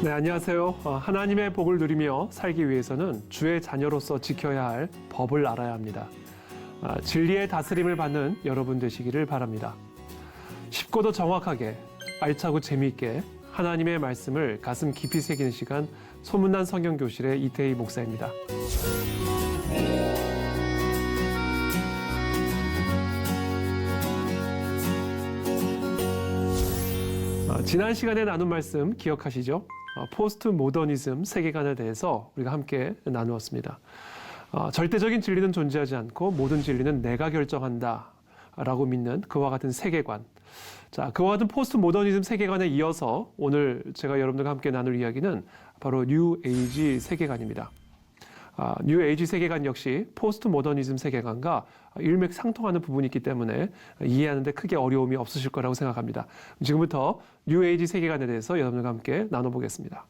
네, 안녕하세요. 하나님의 복을 누리며 살기 위해서는 주의 자녀로서 지켜야 할 법을 알아야 합니다. 진리의 다스림을 받는 여러분 되시기를 바랍니다. 쉽고도 정확하게, 알차고 재미있게 하나님의 말씀을 가슴 깊이 새기는 시간, 소문난 성경교실의 이태희 목사입니다. 지난 시간에 나눈 말씀 기억하시죠? 포스트 모더니즘 세계관에 대해서 우리가 함께 나누었습니다. 절대적인 진리는 존재하지 않고 모든 진리는 내가 결정한다 라고 믿는 그와 같은 세계관. 자, 그와 같은 포스트 모더니즘 세계관에 이어서 오늘 제가 여러분들과 함께 나눌 이야기는 바로 뉴 에이지 세계관입니다. 뉴 에이지 세계관 역시 포스트 모더니즘 세계관과 일맥상통하는 부분이 있기 때문에 이해하는 데 크게 어려움이 없으실 거라고 생각합니다. 지금부터 뉴 에이지 세계관에 대해서 여러분들과 함께 나눠보겠습니다.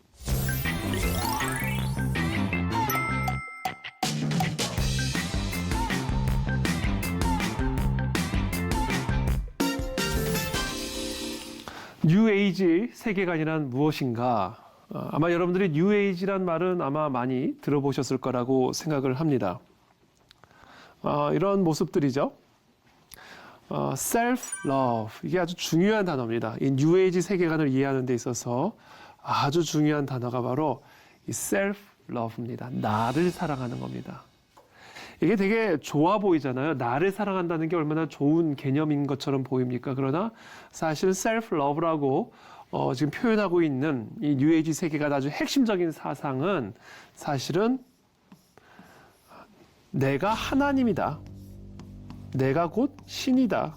뉴 에이지 세계관이란 무엇인가? 아마 여러분들이 뉴 에이지란 말은 아마 많이 들어보셨을 거라고 생각을 합니다. 이런 모습들이죠. self-love, 이게 아주 중요한 단어입니다. 이 뉴 에이지 세계관을 이해하는 데 있어서 아주 중요한 단어가 바로 이 self-love입니다. 나를 사랑하는 겁니다. 이게 되게 좋아 보이잖아요. 나를 사랑한다는 게 얼마나 좋은 개념인 것처럼 보입니까? 그러나 사실 self-love라고 지금 표현하고 있는 이 뉴에이지 세계가 아주 핵심적인 사상은 사실은 내가 하나님이다. 내가 곧 신이다.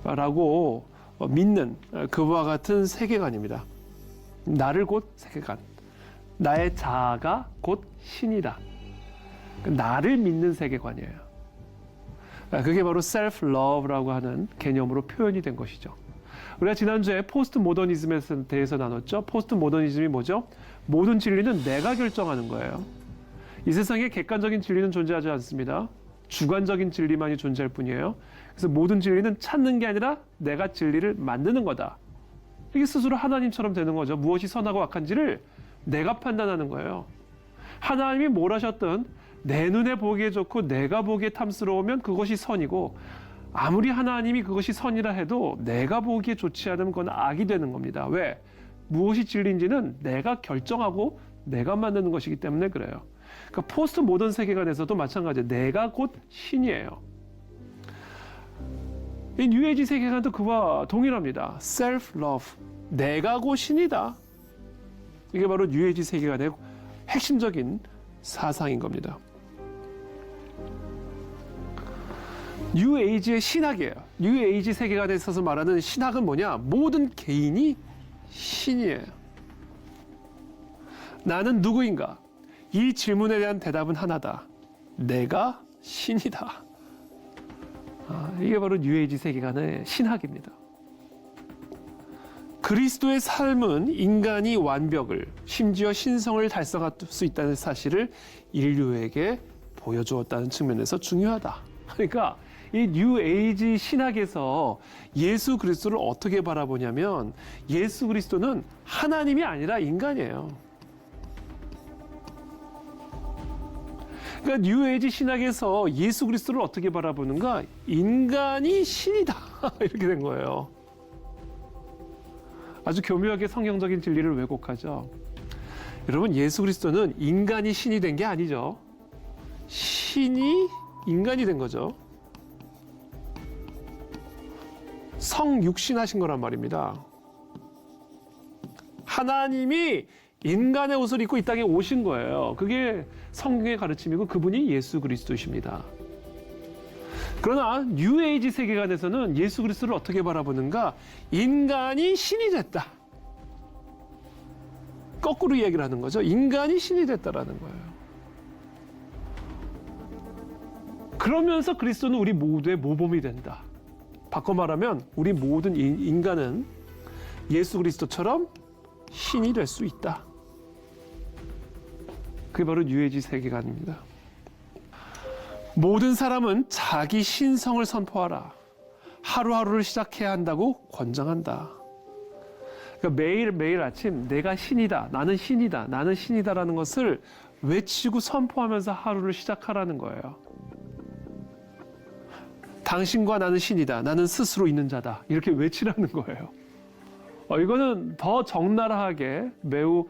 라고 믿는 그와 같은 세계관입니다. 나를 곧 세계관. 나의 자아가 곧 신이다. 나를 믿는 세계관이에요. 그게 바로 self-love라고 하는 개념으로 표현이 된 것이죠. 우리가 지난주에 포스트 모더니즘에 대해서 나눴죠. 포스트 모더니즘이 뭐죠? 모든 진리는 내가 결정하는 거예요. 이 세상에 객관적인 진리는 존재하지 않습니다. 주관적인 진리만이 존재할 뿐이에요. 그래서 모든 진리는 찾는 게 아니라 내가 진리를 만드는 거다. 이게 스스로 하나님처럼 되는 거죠. 무엇이 선하고 악한지를 내가 판단하는 거예요. 하나님이 뭘 하셨든 내 눈에 보기에 좋고 내가 보기에 탐스러우면 그것이 선이고, 아무리 하나님이 그것이 선이라 해도 내가 보기에 좋지 않으면 그건 악이 되는 겁니다. 왜? 무엇이 진리인지는 내가 결정하고 내가 만드는 것이기 때문에 그래요. 그러니까 포스트 모던 세계관에서도 마찬가지예요. 내가 곧 신이에요. 이 뉴에이지 세계관도 그와 동일합니다. self-love, 내가 곧 신이다. 이게 바로 뉴에이지 세계관의 핵심적인 사상인 겁니다. 뉴 에이지의 신학이에요. 뉴 에이지 세계관에 있어서 말하는 신학은 뭐냐? 모든 개인이 신이에요. 나는 누구인가? 이 질문에 대한 대답은 하나다. 내가 신이다. 이게 바로 뉴 에이지 세계관의 신학입니다. 그리스도의 삶은 인간이 완벽을, 심지어 신성을 달성할 수 있다는 사실을 인류에게 보여주었다는 측면에서 중요하다. 그러니까 이 뉴 에이지 신학에서 예수 그리스도를 어떻게 바라보냐면, 예수 그리스도는 하나님이 아니라 인간이에요. 그러니까 뉴 에이지 신학에서 예수 그리스도를 어떻게 바라보는가? 인간이 신이다. 이렇게 된 거예요. 아주 교묘하게 성경적인 진리를 왜곡하죠. 여러분, 예수 그리스도는 인간이 신이 된 게 아니죠. 신이 인간이 된 거죠. 성육신하신 거란 말입니다. 하나님이 인간의 옷을 입고 이 땅에 오신 거예요. 그게 성경의 가르침이고 그분이 예수 그리스도이십니다. 그러나 뉴 에이지 세계관에서는 예수 그리스도를 어떻게 바라보는가? 인간이 신이 됐다. 거꾸로 이야기를 하는 거죠. 인간이 신이 됐다라는 거예요. 그러면서 그리스도는 우리 모두의 모범이 된다. 바꿔 말하면 우리 모든 인간은 예수 그리스도처럼 신이 될 수 있다. 그게 바로 뉴 에이지 세계관입니다. 모든 사람은 자기 신성을 선포하라. 하루하루를 시작해야 한다고 권장한다. 그러니까 매일 아침 내가 신이다, 나는 신이다, 나는 신이다라는 것을 외치고 선포하면서 하루를 시작하라는 거예요. 당신과 나는 신이다, 나는 스스로 있는 자다, 이렇게 외치라는 거예요. 이거는 더 적나라하게 매우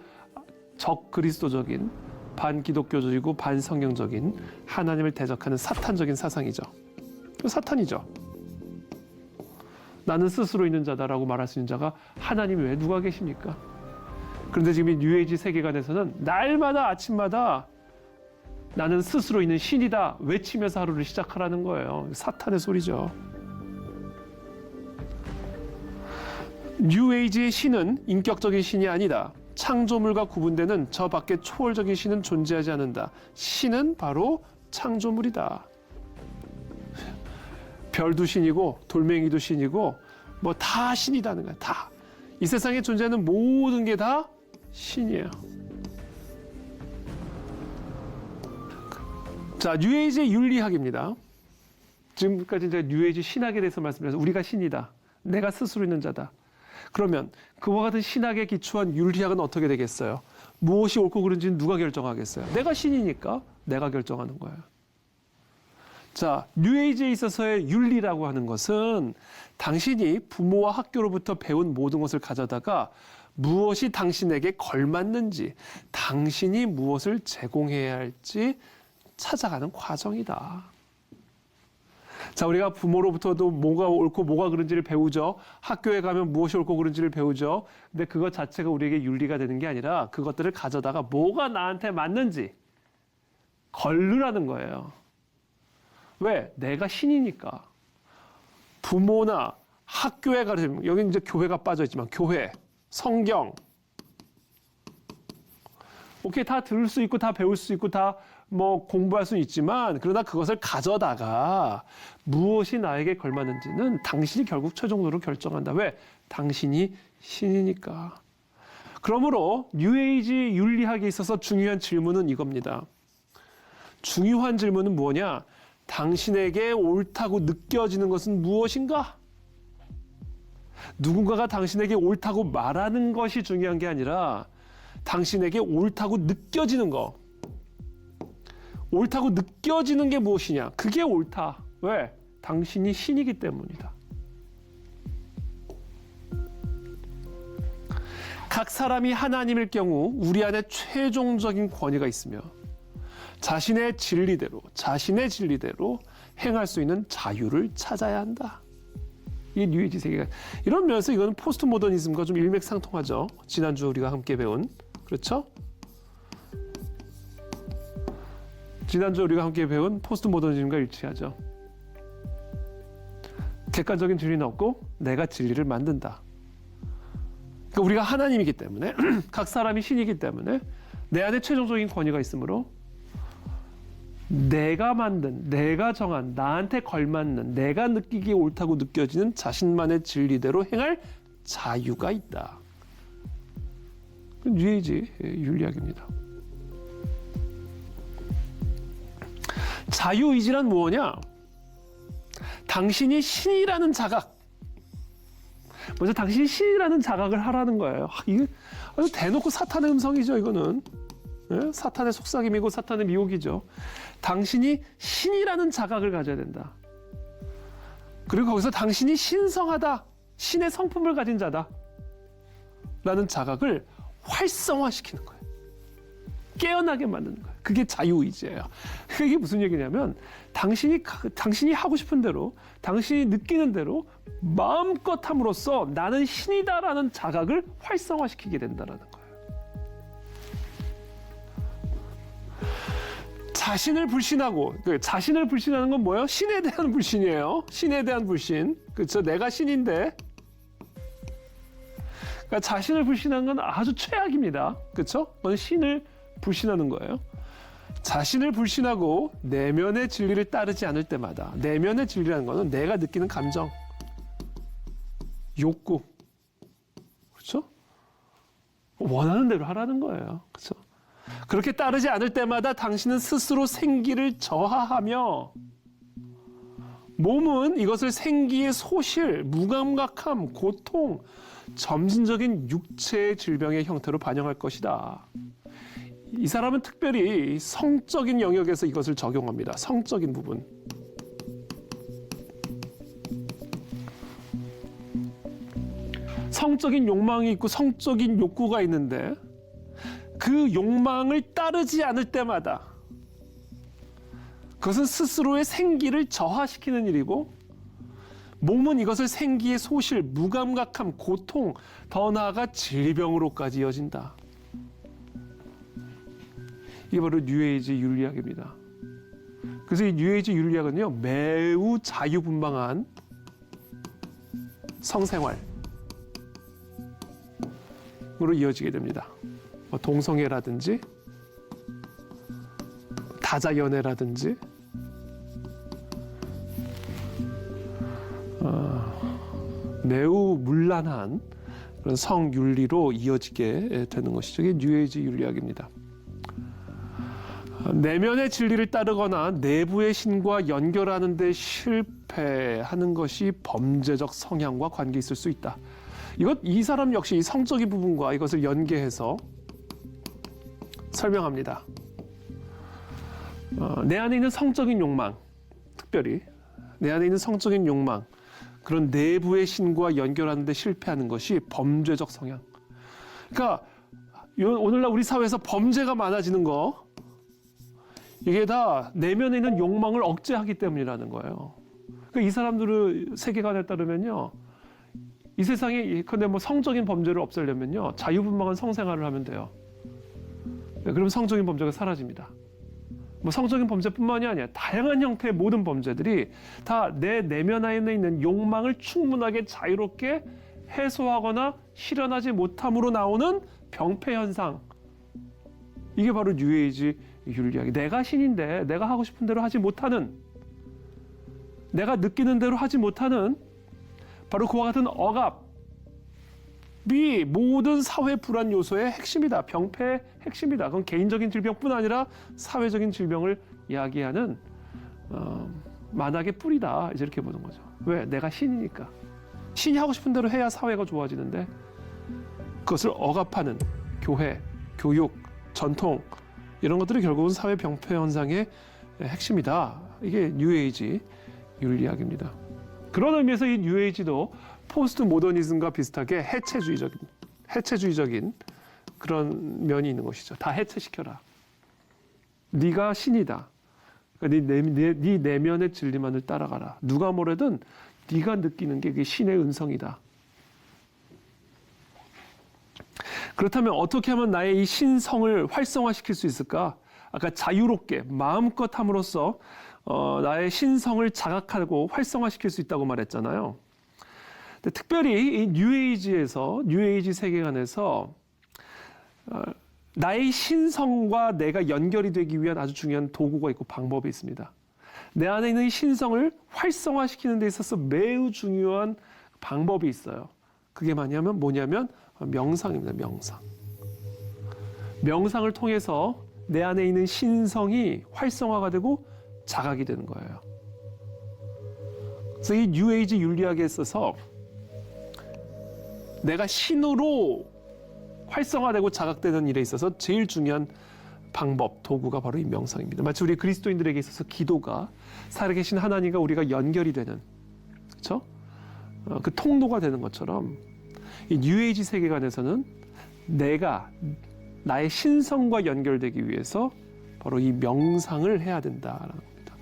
적그리스도적인 반기독교적이고 반성경적인 하나님을 대적하는 사탄적인 사상이죠. 사탄이죠. 나는 스스로 있는 자다라고 말할 수 있는 자가 하나님 외에 누가 계십니까? 그런데 지금 이 뉴에이지 세계관에서는 날마다 아침마다 나는 스스로 있는 신이다 외치면서 하루를 시작하라는 거예요. 사탄의 소리죠. 뉴에이지의 신은 인격적인 신이 아니다. 창조물과 구분되는 저 밖에 초월적인 신은 존재하지 않는다. 신은 바로 창조물이다. 별도 신이고 돌멩이도 신이고 뭐 다 신이라는 거야. 다. 이 세상에 존재하는 모든 게 다 신이에요. 자, 뉴에이지의 윤리학입니다. 지금까지 이제 뉴에이지 신학에 대해서 말씀드렸어요. 우리가 신이다. 내가 스스로 있는 자다. 그러면 그와 같은 신학에 기초한 윤리학은 어떻게 되겠어요? 무엇이 옳고 그른지는 누가 결정하겠어요? 내가 신이니까 내가 결정하는 거예요. 자, 뉴에이지에 있어서의 윤리라고 하는 것은 당신이 부모와 학교로부터 배운 모든 것을 가져다가 무엇이 당신에게 걸맞는지, 당신이 무엇을 제공해야 할지 찾아가는 과정이다. 자, 우리가 부모로부터도 뭐가 옳고 뭐가 그른지를 배우죠. 학교에 가면 무엇이 옳고 그른지를 배우죠. 근데 그것 자체가 우리에게 윤리가 되는 게 아니라 그것들을 가져다가 뭐가 나한테 맞는지 걸르라는 거예요. 왜? 내가 신이니까. 부모나 학교에 가르치면, 여기 이제 교회가 빠져있지만, 교회, 성경. 오케이, 다 들을 수 있고, 다 배울 수 있고, 다 뭐 공부할 수 있지만, 그러나 그것을 가져다가 무엇이 나에게 걸맞는지는 당신이 결국 최종적으로 결정한다. 왜? 당신이 신이니까. 그러므로 뉴에이지 윤리학에 있어서 중요한 질문은 이겁니다. 중요한 질문은 뭐냐? 당신에게 옳다고 느껴지는 것은 무엇인가? 누군가가 당신에게 옳다고 말하는 것이 중요한 게 아니라 당신에게 옳다고 느껴지는 거. 옳다고 느껴지는 게 무엇이냐? 그게 옳다. 왜? 당신이 신이기 때문이다. 각 사람이 하나님일 경우 우리 안에 최종적인 권위가 있으며 자신의 진리대로 행할 수 있는 자유를 찾아야 한다. 이게 뉴에이지 세계가. 이런 면에서 이거는 포스트 모더니즘과 좀 일맥상통하죠. 지난주 우리가 함께 배운. 그렇죠? 지난주 우리가 함께 배운 포스트 모더니즘과 일치하죠. 객관적인 진리는 없고 내가 진리를 만든다. 그러니까 우리가 하나님이기 때문에 각 사람이 신이기 때문에 내 안에 최종적인 권위가 있으므로 내가 만든, 내가 정한, 나한테 걸맞는, 내가 느끼기에 옳다고 느껴지는 자신만의 진리대로 행할 자유가 있다. 뉴에이지 윤리학입니다. 자유의지란 무엇이냐? 당신이 신이라는 자각. 먼저 당신이 신이라는 자각을 하라는 거예요. 이게 아주 대놓고 사탄의 음성이죠, 이거는. 예? 사탄의 속삭임이고 사탄의 미혹이죠. 당신이 신이라는 자각을 가져야 된다. 그리고 거기서 당신이 신성하다, 신의 성품을 가진 자다 라는 자각을 활성화시키는 거예요. 깨어나게 만드는 거예요. 그게 자유의지예요. 그게 무슨 얘기냐면 당신이 하고 싶은 대로, 당신이 느끼는 대로 마음껏 함으로써 나는 신이다라는 자각을 활성화시키게 된다라는 거예요. 자신을 불신하고, 자신을 불신하는 건 뭐예요? 신에 대한 불신이에요. 신에 대한 불신. 그렇죠? 내가 신인데. 그러니까 자신을 불신하는 건 아주 최악입니다. 그렇죠? 그건 신을 불신하는 거예요. 자신을 불신하고 내면의 진리를 따르지 않을 때마다, 내면의 진리라는 거는 내가 느끼는 감정, 욕구, 그렇죠? 원하는 대로 하라는 거예요. 그렇죠? 그렇게 따르지 않을 때마다 당신은 스스로 생기를 저하하며 몸은 이것을 생기의 소실, 무감각함, 고통, 점진적인 육체의 질병의 형태로 반영할 것이다. 이 사람은 특별히 성적인 영역에서 이것을 적용합니다. 성적인 부분. 성적인 욕망이 있고 성적인 욕구가 있는데 그 욕망을 따르지 않을 때마다 그것은 스스로의 생기를 저하시키는 일이고 몸은 이것을 생기의 소실, 무감각함, 고통, 더 나아가 질병으로까지 이어진다. 이게 바로 뉴에이지 윤리학입니다. 그래서 이 뉴에이지 윤리학은요, 매우 자유분방한 성생활 으로 이어지게 됩니다. 동성애라든지 다자연애라든지 매우 문란한 그런 성윤리로 이어지게 되는 것이죠. 이게 뉴에이지 윤리학입니다. 내면의 진리를 따르거나 내부의 신과 연결하는 데 실패하는 것이 범죄적 성향과 관계 있을 수 있다. 이 사람 역시 성적인 부분과 이것을 연계해서 설명합니다. 내 안에 있는 성적인 욕망, 특별히 내 안에 있는 성적인 욕망, 그런 내부의 신과 연결하는 데 실패하는 것이 범죄적 성향. 그러니까 오늘날 우리 사회에서 범죄가 많아지는 거, 이게 다 내면에 있는 욕망을 억제하기 때문이라는 거예요. 그러니까 이 사람들의 세계관에 따르면요, 이 세상에 근데 성적인 범죄를 없애려면요, 자유분방한 성생활을 하면 돼요. 그럼 성적인 범죄가 사라집니다. 성적인 범죄뿐만이 아니라 다양한 형태의 모든 범죄들이 다 내 내면 안에 있는 욕망을 충분하게 자유롭게 해소하거나 실현하지 못함으로 나오는 병폐 현상. 이게 바로 뉴에이지 윤리학이. 내가 신인데 내가 하고 싶은 대로 하지 못하는, 내가 느끼는 대로 하지 못하는 바로 그와 같은 억압이 모든 사회 불안 요소의 핵심이다. 병폐의 핵심이다. 그건 개인적인 질병뿐 아니라 사회적인 질병을 이야기하는 만악의 뿌리다. 이렇게 보는 거죠. 왜? 내가 신이니까. 신이 하고 싶은 대로 해야 사회가 좋아지는데 그것을 억압하는 교회, 교육, 전통 이런 것들이 결국은 사회 병폐 현상의 핵심이다. 이게 뉴에이지 윤리학입니다. 그런 의미에서 이 뉴에이지도 포스트 모더니즘과 비슷하게 해체주의적인 그런 면이 있는 것이죠. 다 해체시켜라. 네가 신이다. 그러니까 네 내면의 진리만을 따라가라. 누가 뭐래든 네가 느끼는 게 그게 신의 은성이다. 그렇다면 어떻게 하면 나의 이 신성을 활성화시킬 수 있을까? 아까 자유롭게 마음껏 함으로써 나의 신성을 자각하고 활성화시킬 수 있다고 말했잖아요. 근데 특별히 이 뉴에이지 세계관에서 나의 신성과 내가 연결이 되기 위한 아주 중요한 도구가 있고 방법이 있습니다. 내 안에 있는 신성을 활성화시키는 데 있어서 매우 중요한 방법이 있어요. 그게 뭐냐면 명상입니다. 명상을 통해서 내 안에 있는 신성이 활성화가 되고 자각이 되는 거예요. 그래서 이 뉴에이지 윤리학에 있어서 내가 신으로 활성화되고 자각되는 일에 있어서 제일 중요한 방법, 도구가 바로 이 명상입니다. 마치 우리 그리스도인들에게 있어서 기도가 살아계신 하나님과 우리가 연결이 되는, 그렇죠? 그 통로가 되는 것처럼 이 뉴에이지 세계관에서는 내가 나의 신성과 연결되기 위해서 바로 이 명상을 해야 된다라는 겁니다.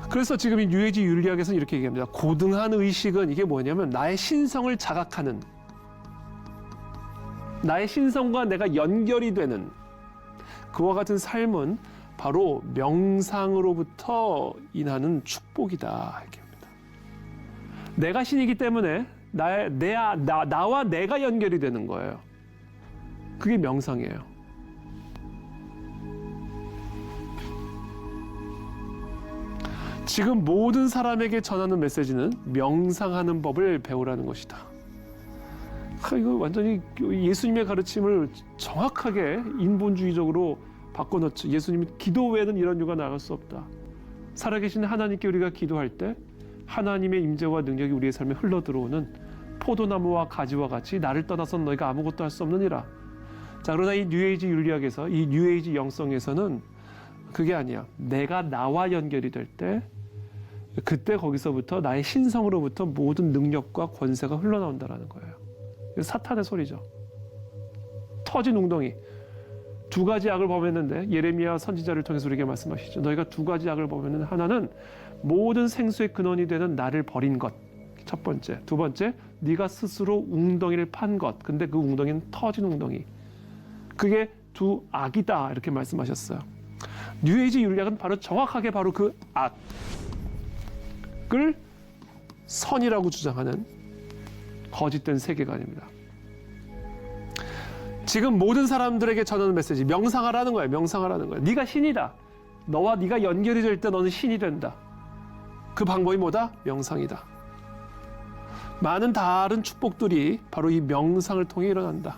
그래서 지금 이 뉴에이지 윤리학에서는 이렇게 얘기합니다. 고등한 의식은 이게 뭐냐면 나의 신성을 자각하는, 나의 신성과 내가 연결이 되는 그와 같은 삶은 바로 명상으로부터 인하는 축복이다. 이렇게 합니다. 내가 신이기 때문에 나와 내가 연결이 되는 거예요. 그게 명상이에요. 지금 모든 사람에게 전하는 메시지는 명상하는 법을 배우라는 것이다. 이거 완전히 예수님의 가르침을 정확하게 인본주의적으로 바꿔놓죠. 예수님이 기도 외에는 이런 이유가 나갈 수 없다. 살아계신 하나님께 우리가 기도할 때 하나님의 임재와 능력이 우리의 삶에 흘러들어오는 포도나무와 가지와 같이 나를 떠나선 너희가 아무것도 할 수 없느니라. 자, 그러나 이 뉴에이지 윤리학에서, 이 뉴에이지 영성에서는 그게 아니야. 내가 나와 연결이 될 때 그때 거기서부터 나의 신성으로부터 모든 능력과 권세가 흘러나온다는 거예요. 사탄의 소리죠. 터진 웅덩이. 두 가지 악을 범했는데 예레미야 선지자를 통해서 우리에게 말씀하시죠. 너희가 두 가지 악을 범했는데 하나는 모든 생수의 근원이 되는 나를 버린 것. 첫 번째. 두 번째, 네가 스스로 웅덩이를 판 것. 근데 그 웅덩이는 터진 웅덩이. 그게 두 악이다. 이렇게 말씀하셨어요. 뉴에이지 윤리학은 바로 정확하게 바로 그 악을 선이라고 주장하는 거짓된 세계관입니다. 지금 모든 사람들에게 전하는 메시지, 명상하라는 거예요. 명상하라는 거예요. 네가 신이다. 너와 네가 연결이 될 때 너는 신이 된다. 그 방법이 뭐다? 명상이다. 많은 다른 축복들이 바로 이 명상을 통해 일어난다.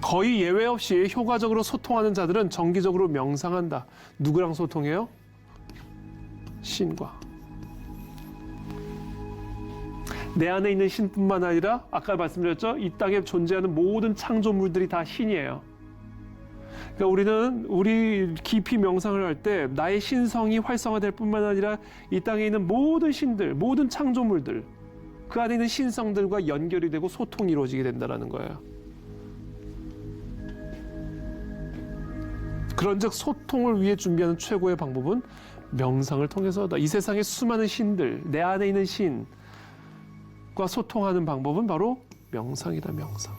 거의 예외 없이 효과적으로 소통하는 자들은 정기적으로 명상한다. 누구랑 소통해요? 신과. 내 안에 있는 신뿐만 아니라 아까 말씀드렸죠? 이 땅에 존재하는 모든 창조물들이 다 신이에요. 그러니까 우리 깊이 명상을 할 때 나의 신성이 활성화될 뿐만 아니라 이 땅에 있는 모든 신들, 모든 창조물들, 그 안에 있는 신성들과 연결이 되고 소통이 이루어지게 된다는 거예요. 그런즉 소통을 위해 준비하는 최고의 방법은 명상을 통해서다. 이 세상의 수많은 신들, 내 안에 있는 신과 소통하는 방법은 바로 명상이다. 명상.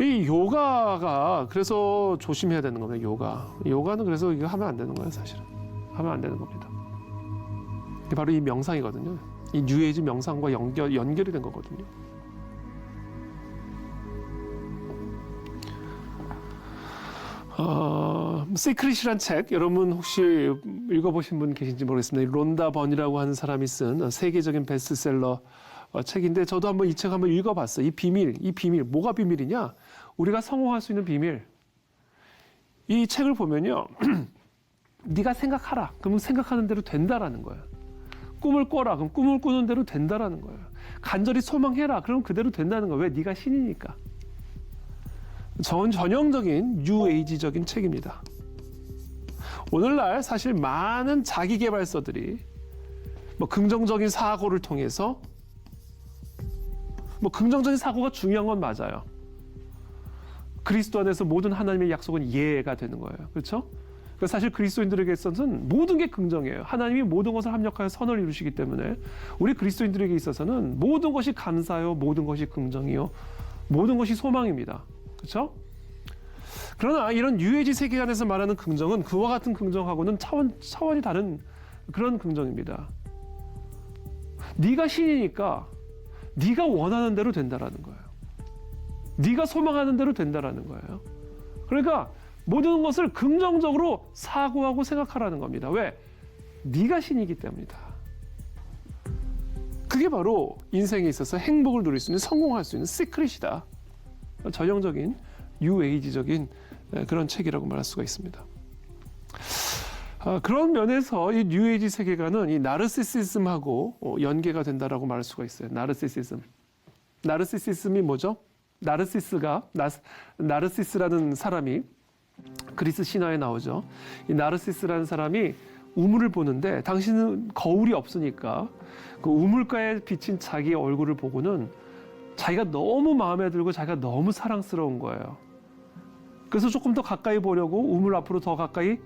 이 요가가 그래서 조심해야 되는 겁니다. 요가는 그래서 이거 하면 안 되는 거예요. 사실은 하면 안 되는 겁니다. 이게 바로 이 명상이거든요. 이 뉴에이지 명상과 연결이 된 거거든요. 시크릿이란 책 여러분 혹시 읽어보신 분 계신지 모르겠습니다. 론다 번이라고 하는 사람이 쓴 세계적인 베스트셀러 책인데 저도 한번 이 책 한번 읽어봤어요. 이 비밀 뭐가 비밀이냐? 우리가 성공할 수 있는 비밀. 이 책을 보면요, 네가 생각하라. 그러면 생각하는 대로 된다라는 거예요. 꿈을 꿔라. 그럼 꿈을 꾸는 대로 된다라는 거예요. 간절히 소망해라. 그럼 그대로 된다는 거예요. 왜? 네가 신이니까. 전형적인 뉴에이지적인 책입니다. 오늘날 사실 많은 자기계발서들이 긍정적인 사고를 통해서 긍정적인 사고가 중요한 건 맞아요. 그리스도 안에서 모든 하나님의 약속은 예가 되는 거예요. 그렇죠? 그러니까 사실 그리스도인들에게 있어서는 모든 게 긍정이에요. 하나님이 모든 것을 합력하여 선을 이루시기 때문에 우리 그리스도인들에게 있어서는 모든 것이 감사요, 모든 것이 긍정이요, 모든 것이 소망입니다. 그렇죠? 그러나 이런 뉴에이지 세계관에서 말하는 긍정은 그와 같은 긍정하고는 차원이 다른 그런 긍정입니다. 네가 신이니까 네가 원하는 대로 된다라는 거예요. 네가 소망하는 대로 된다라는 거예요. 그러니까 모든 것을 긍정적으로 사고하고 생각하라는 겁니다. 왜? 네가 신이기 때문이다. 그게 바로 인생에 있어서 행복을 누릴 수 있는, 성공할 수 있는 시크릿이다. 전형적인 뉴에이지적인 그런 책이라고 말할 수가 있습니다. 그런 면에서 이 뉴에이지 세계관은 이 나르시시즘하고 연계가 된다라고 말할 수가 있어요. 나르시시즘이 뭐죠? 나르시스라는 사람이 그리스 신화에 나오죠. 이 나르시스라는 사람이 우물을 보는데 당신은 거울이 없으니까 그 우물가에 비친 자기의 얼굴을 보고는 자기가 너무 마음에 들고 자기가 너무 사랑스러운 거예요. 그래서 조금 더 가까이 보려고 우물 앞으로 더 가까이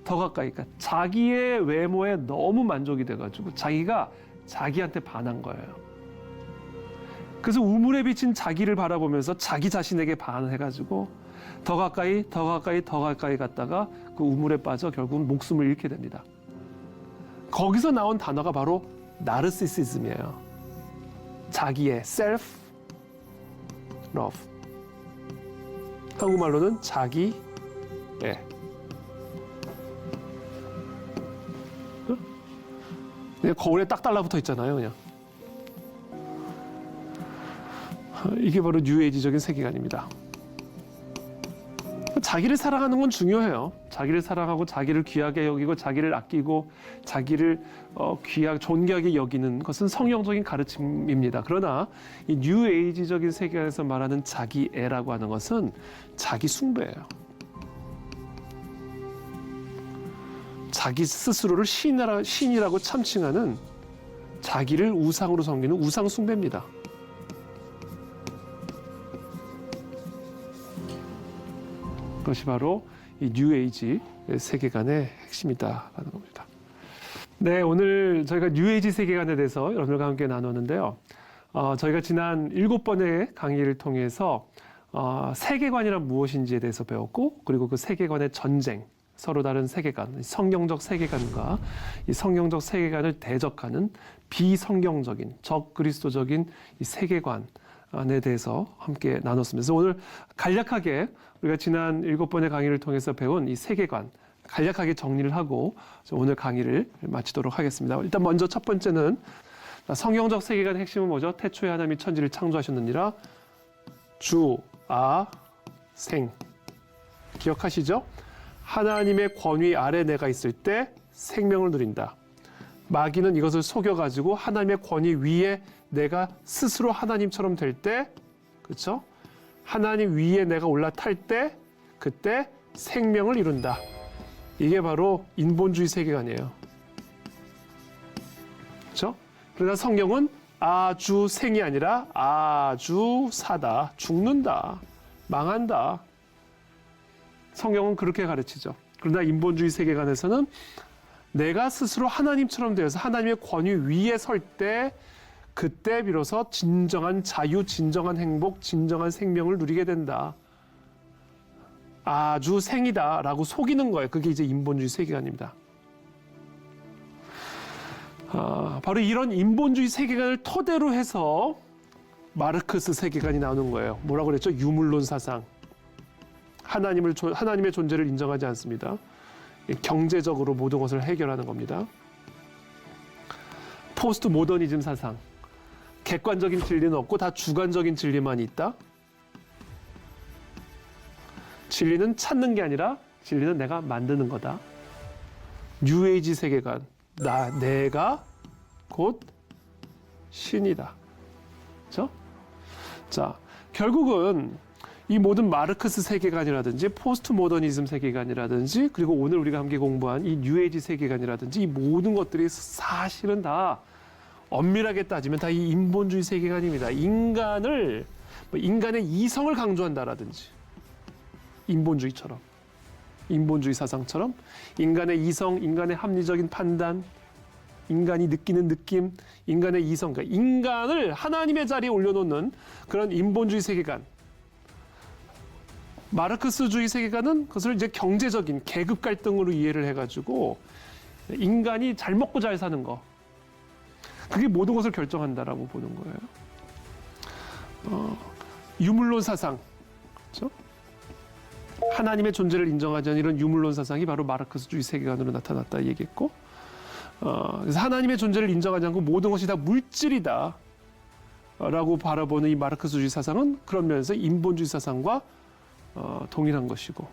그러니까 자기의 외모에 너무 만족이 돼가지고 자기가 자기한테 반한 거예요. 그래서 우물에 비친 자기를 바라보면서 자기 자신에게 반해가지고 더 가까이 갔다가 그 우물에 빠져 결국은 목숨을 잃게 됩니다. 거기서 나온 단어가 바로 나르시시즘이에요. 자기의 self love. 한국말로는 자기애. 그냥 거울에 딱 달라붙어 있잖아요, 그냥. 이게 바로 뉴에이지적인 세계관입니다. 자기를 사랑하는 건 중요해요. 자기를 사랑하고 자기를 귀하게 여기고 자기를 아끼고 자기를 존귀하게 여기는 것은 성경적인 가르침입니다. 그러나 이 뉴에이지적인 세계에서 말하는 자기애라고 하는 것은 자기 숭배예요. 자기 스스로를 신이라고 참칭하는 자기를 우상으로 섬기는 우상 숭배입니다. 그것이 바로 이 뉴에이지 세계관의 핵심이다라는 겁니다. 네, 오늘 저희가 뉴에이지 세계관에 대해서 여러분들과 함께 나눴는데요. 저희가 지난 7번의 강의를 통해서 세계관이란 무엇인지에 대해서 배웠고, 그리고 그 세계관의 전쟁, 서로 다른 세계관, 성경적 세계관과 이 성경적 세계관을 대적하는 비성경적인, 적그리스도적인 이 세계관에 대해서 함께 나눴습니다. 그래서 오늘 간략하게 우리가 지난 7번의 강의를 통해서 배운 이 세계관 간략하게 정리를 하고 오늘 강의를 마치도록 하겠습니다. 일단 먼저 첫 번째는 성경적 세계관의 핵심은 뭐죠? 태초에 하나님이 천지를 창조하셨느니라. 주, 아, 생. 기억하시죠? 하나님의 권위 아래 내가 있을 때 생명을 누린다. 마귀는 이것을 속여가지고 하나님의 권위 위에 내가 스스로 하나님처럼 될 때, 그렇죠? 하나님 위에 내가 올라탈 때, 그때 생명을 이룬다. 이게 바로 인본주의 세계관이에요. 그렇죠? 그러나 성경은 아주 생이 아니라 아주 사다, 죽는다, 망한다. 성경은 그렇게 가르치죠. 그러나 인본주의 세계관에서는 내가 스스로 하나님처럼 되어서 하나님의 권위 위에 설 때, 그때 비로소 진정한 자유, 진정한 행복, 진정한 생명을 누리게 된다. 아주 생이다라고 속이는 거예요. 그게 이제 인본주의 세계관입니다. 바로 이런 인본주의 세계관을 토대로 해서 마르크스 세계관이 나오는 거예요. 뭐라고 그랬죠? 유물론 사상. 하나님의 존재를 인정하지 않습니다. 경제적으로 모든 것을 해결하는 겁니다. 포스트 모더니즘 사상. 객관적인 진리는 없고 다 주관적인 진리만 있다. 진리는 찾는 게 아니라 진리는 내가 만드는 거다. 뉴에이지 세계관. 내가 곧 신이다. 그렇죠? 자, 결국은 이 모든 마르크스 세계관이라든지 포스트 모더니즘 세계관이라든지 그리고 오늘 우리가 함께 공부한 이 뉴에이지 세계관이라든지 이 모든 것들이 사실은 다 엄밀하게 따지면 다 이 인본주의 세계관입니다. 인간의 이성을 강조한다라든지 인본주의처럼 인본주의 사상처럼 인간의 이성, 인간의 합리적인 판단, 인간이 느끼는 느낌, 인간의 이성, 그러니까 인간을 하나님의 자리에 올려놓는 그런 인본주의 세계관. 마르크스주의 세계관은 그것을 이제 경제적인 계급 갈등으로 이해를 해가지고 인간이 잘 먹고 잘 사는 거, 그게 모든 것을 결정한다라고 보는 거예요. 유물론 사상, 그렇죠? 하나님의 존재를 인정하지 않는 이런 유물론 사상이 바로 마르크스주의 세계관으로 나타났다 얘기했고, 그래서 하나님의 존재를 인정하지 않고 모든 것이 다 물질이다 라고 바라보는 이 마르크스주의 사상은 그런 면에서 인본주의 사상과 동일한 것이고,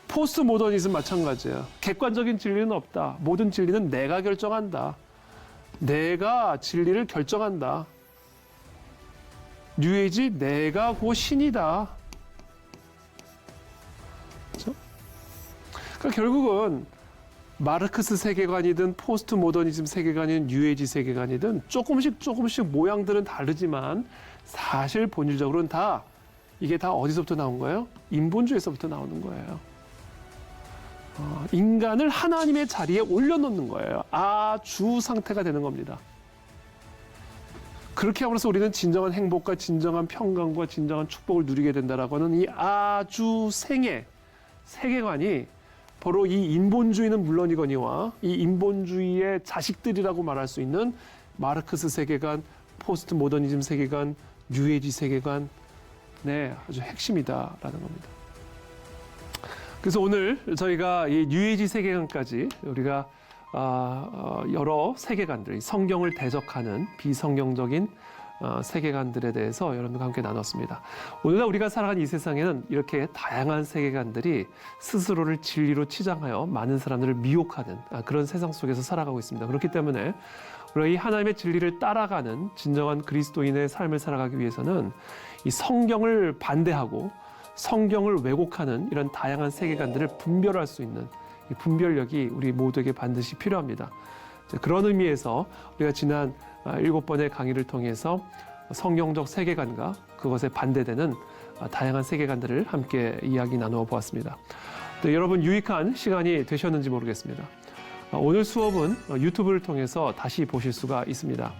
포스트 모더니즘 마찬가지예요. 객관적인 진리는 없다. 모든 진리는 내가 결정한다. 내가 진리를 결정한다. 뉴에이지 내가 곧 신이다. 그렇죠? 그러니까 결국은 마르크스 세계관이든 포스트 모더니즘 세계관이든 뉴에이지 세계관이든 조금씩 모양들은 다르지만 사실 본질적으로는 다 이게 다 어디서부터 나온 거예요? 인본주의에서부터 나오는 거예요. 인간을 하나님의 자리에 올려놓는 거예요. 아주 상태가 되는 겁니다. 그렇게 함으로써 우리는 진정한 행복과 진정한 평강과 진정한 축복을 누리게 된다라고 하는 이 아주 생의 세계관이 바로 이 인본주의는 물론이거니와 이 인본주의의 자식들이라고 말할 수 있는 마르크스 세계관, 포스트 모더니즘 세계관, 뉴에이지 세계관, 네, 아주 핵심이다라는 겁니다. 그래서 오늘 저희가 이 뉴에이지 세계관까지 우리가 여러 세계관들, 성경을 대적하는 비성경적인 세계관들에 대해서 여러분과 함께 나눴습니다. 오늘날 우리가 살아가는 이 세상에는 이렇게 다양한 세계관들이 스스로를 진리로 치장하여 많은 사람들을 미혹하는 그런 세상 속에서 살아가고 있습니다. 그렇기 때문에 우리가 이 하나님의 진리를 따라가는 진정한 그리스도인의 삶을 살아가기 위해서는 이 성경을 반대하고 성경을 왜곡하는 이런 다양한 세계관들을 분별할 수 있는 이 분별력이 우리 모두에게 반드시 필요합니다. 그런 의미에서 우리가 지난 7번의 강의를 통해서 성경적 세계관과 그것에 반대되는 다양한 세계관들을 함께 이야기 나누어 보았습니다. 여러분 유익한 시간이 되셨는지 모르겠습니다. 오늘 수업은 유튜브를 통해서 다시 보실 수가 있습니다.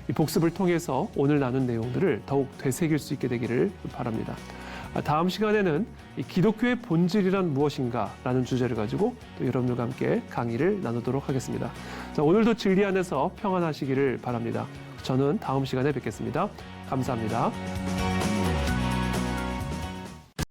이 복습을 통해서 오늘 나눈 내용들을 더욱 되새길 수 있게 되기를 바랍니다. 다음 시간에는 이 기독교의 본질이란 무엇인가 라는 주제를 가지고 또 여러분들과 함께 강의를 나누도록 하겠습니다. 자, 오늘도 진리 안에서 평안하시기를 바랍니다. 저는 다음 시간에 뵙겠습니다. 감사합니다.